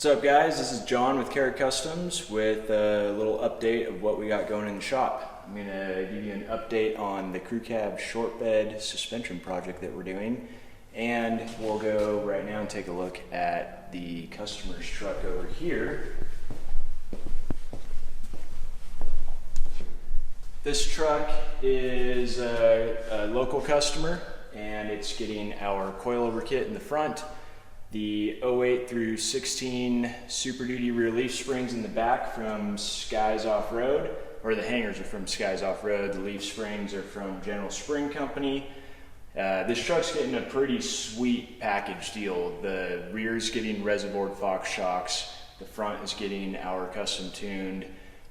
What's up guys, this is John with Carrot Customs with a little update of what we got going in the shop. I'm going to give you an update on the crew cab short bed suspension project that we're doing, and we'll go right now and take a look at the customer's truck over here. This truck is a local customer and it's getting our coilover kit in the front, the 08 through 16 Super Duty rear leaf springs in the back from Skies Off-Road, or the hangers are from Skies Off-Road, the leaf springs are from General Spring Company. This truck's getting a pretty sweet package deal. The rear's getting reservoir Fox shocks, the front is getting our custom tuned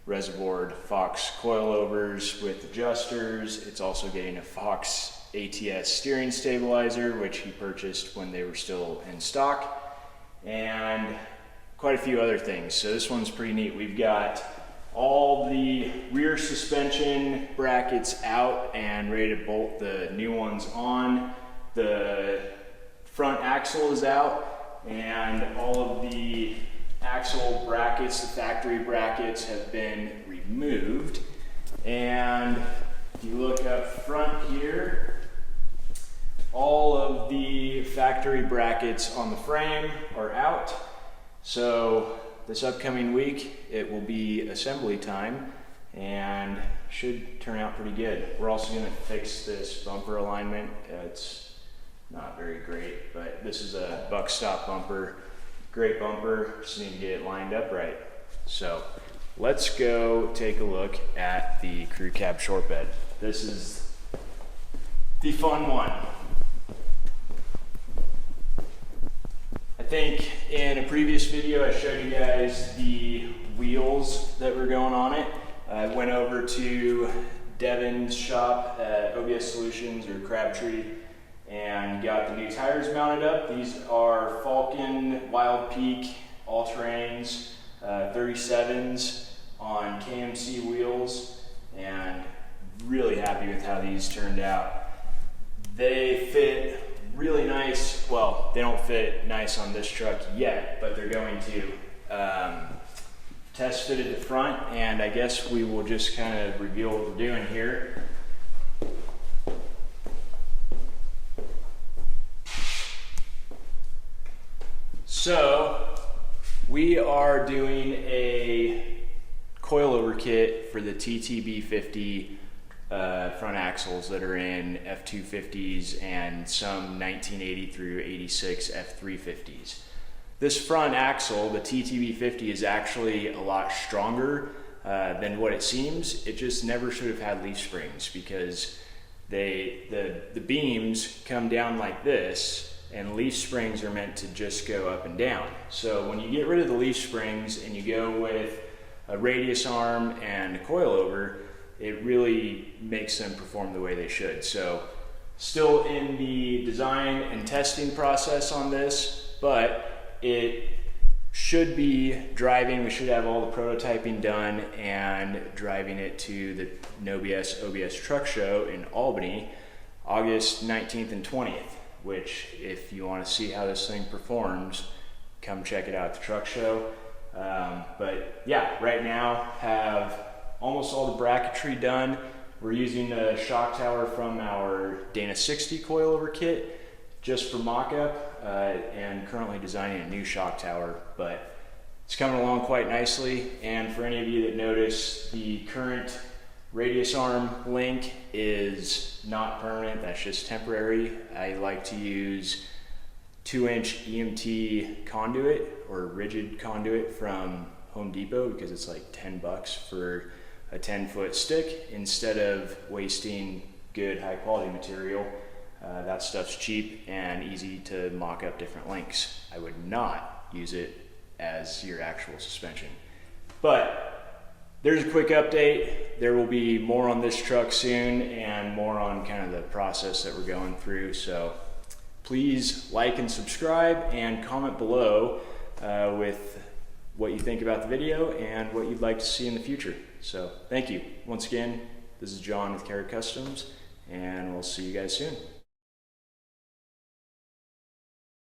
reservoir Fox coilovers with adjusters. It's also getting a Fox ATS steering stabilizer, which he purchased when they were still in stock, and quite a few other things. So this one's pretty neat. We've got all the rear suspension brackets out and ready to bolt the new ones on. The front axle is out, and all of the axle brackets, the factory brackets, have been removed. And if you look up front here, all of the factory brackets on the frame are out. So this upcoming week it will be assembly time and should turn out pretty good. We're also going to fix this bumper alignment. It's not very great, but this is a buck stop bumper. Great bumper, just need to get it lined up right. So let's go take a look at the crew cab short bed. This is the fun one. I think in a previous video I showed you guys the wheels that were going on it. I went over to Devin's shop at OBS Solutions or Crabtree and got the new tires mounted up. These are Falcon Wild Peak all-terrains 37s on KMC wheels, and really happy with how these turned out. They fit really nice. Well, they don't fit nice on this truck yet, but they're going to. Test fitted the front, and I guess we will just kind of reveal what we're doing here. So we are doing a coilover kit for the TTB50 front axles that are in F250s and some 1980 through 86 F350s. This front axle, the TTB50, is actually a lot stronger than what it seems. It just never should have had leaf springs because the beams come down like this, and leaf springs are meant to just go up and down. So when you get rid of the leaf springs and you go with a radius arm and a coilover, it really makes them perform the way they should. So still in the design and testing process on this, but it should be driving. We should have all the prototyping done and driving it to the OBS Truck Show in Albany, August 19th and 20th, which if you want to see how this thing performs, come check it out at the truck show. But yeah, right now have almost all the bracketry done. We're using the shock tower from our Dana 60 coilover kit just for mock-up, and currently designing a new shock tower, but it's coming along quite nicely. And for any of you that notice, the current radius arm link is not permanent, that's just temporary. I like to use 2-inch EMT conduit or rigid conduit from Home Depot because it's like 10 bucks for a 10-foot stick instead of wasting good high quality material. That stuff's cheap and easy to mock up different links. I would not use it as your actual suspension. But there's a quick update. There will be more on this truck soon and more on kind of the process that we're going through. So please like and subscribe and comment below with what you think about the video and what you'd like to see in the future. So thank you. Once again, this is John with Carrot Customs, and we'll see you guys soon.